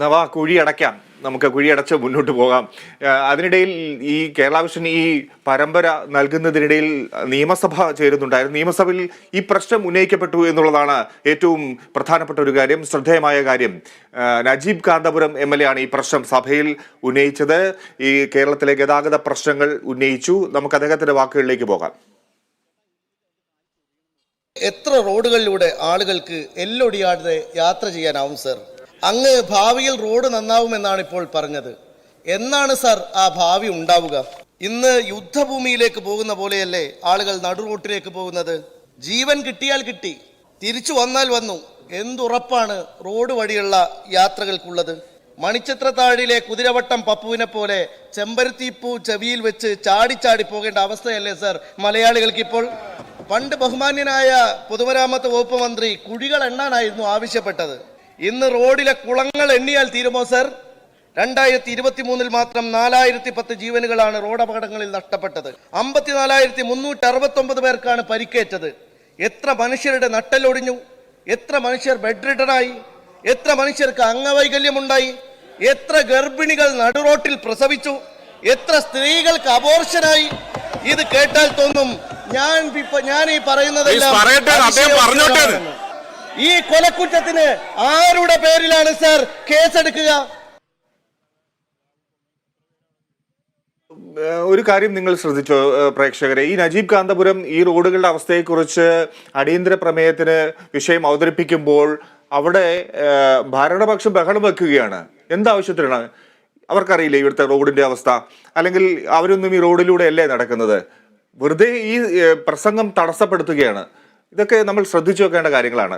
നവ കുഴിയടയ്ക്കാം, നമുക്ക് കുഴിയടച്ച് മുന്നോട്ട് പോകാം. അതിനിടയിൽ ഈ കേരള വിഷൻ ഈ പരമ്പര നൽകുന്നതിനിടയിൽ നിയമസഭ ചേരുന്നുണ്ടായിരുന്നു. നിയമസഭയിൽ ഈ പ്രശ്നം ഉന്നയിക്കപ്പെട്ടു എന്നുള്ളതാണ് ഏറ്റവും പ്രധാനപ്പെട്ട ഒരു കാര്യം, ശ്രദ്ധേയമായ കാര്യം. നജീബ് കാന്തപുരം MLA ആണ് ഈ പ്രശ്നം സഭയിൽ ഉന്നയിച്ചത്. ഈ കേരളത്തിലെ ഗതാഗത പ്രശ്നങ്ങൾ ഉന്നയിച്ചു. നമുക്ക് അദ്ദേഹത്തിന്റെ വാക്കുകളിലേക്ക് പോകാം. എത്ര റോഡുകളിലൂടെ ആളുകൾക്ക് എല്ലൊടിയാതെ യാത്ര ചെയ്യാനാവും സർ? അങ്ങ് ഭാവിയിൽ റോഡ് നന്നാവുമെന്നാണ് ഇപ്പോൾ പറഞ്ഞത്. എന്നാണ് സർ ആ ഭാവി ഉണ്ടാവുക? ഇന്ന് യുദ്ധഭൂമിയിലേക്ക് പോകുന്ന പോലെയല്ലേ ആളുകൾ നടുറോട്ടിലേക്ക് പോകുന്നത്? ജീവൻ കിട്ടിയാൽ കിട്ടി, തിരിച്ചു വന്നാൽ വന്നു. എന്തുറപ്പാണ് റോഡ് വഴിയുള്ള യാത്രകൾക്കുള്ളത്? മണിച്ചിത്രത്താഴിലെ കുതിരവട്ടം പപ്പുവിനെ പോലെ ചെമ്പരത്തിപ്പൂ ചെവിയിൽ വെച്ച് ചാടി പോകേണ്ട അവസ്ഥയല്ലേ സർ മലയാളികൾക്ക് ഇപ്പോൾ? പണ്ട് ബഹുമാന്യനായ പൊതുമരാമത്ത് വകുപ്പ് മന്ത്രി കുഴികൾ എണ്ണാനായിരുന്നു ആവശ്യപ്പെട്ടത്. ഇന്ന് റോഡിലെ കുളങ്ങൾ എണ്ണിയാൽ തീരുമോ സർ? 2023 മാത്രം 4010 ജീവനുകളാണ് റോഡ് അപകടങ്ങളിൽ നഷ്ടപ്പെട്ടത്. 54,369 പേർക്കാണ് പരിക്കേറ്റത്. എത്ര മനുഷ്യരുടെ നട്ടലൊടിഞ്ഞു, എത്ര മനുഷ്യർ ബെഡ് റിഡനായി, എത്ര മനുഷ്യർക്ക് അംഗവൈകല്യമുണ്ടായി, എത്ര ഗർഭിണികൾ നടുറോട്ടിൽ പ്രസവിച്ചു, എത്ര സ്ത്രീകൾക്ക് അബോർഷനായി. ഇത് കേട്ടാൽ തോന്നും ഞാൻ ഈ പറയുന്നതെല്ലാം ഈ കൊലക്കുറ്റത്തിന് ആരുടെ പേരിലാണ് സർ കേസെടുക്കുക? ഒരു കാര്യം നിങ്ങൾ ശ്രദ്ധിച്ചോ പ്രേക്ഷകരെ, ഈ നജീബ് കാന്തപുരം ഈ റോഡുകളുടെ അവസ്ഥയെക്കുറിച്ച് അടിയന്തര പ്രമേയത്തിന് വിഷയം അവതരിപ്പിക്കുമ്പോൾ അവിടെ ഭരണപക്ഷം ബഹളം വെക്കുകയാണ്. എന്താവശ്യത്തിനാണ്? അവർക്കറിയില്ലേ ഇവിടുത്തെ റോഡിന്റെ അവസ്ഥ? അല്ലെങ്കിൽ അവരൊന്നും ഈ റോഡിലൂടെ അല്ലേ നടക്കുന്നത്? വെറുതെ ഈ പ്രസംഗം തടസ്സപ്പെടുത്തുകയാണ്. ഇതൊക്കെ നമ്മൾ ശ്രദ്ധിച്ചു വെക്കേണ്ട കാര്യങ്ങളാണ്.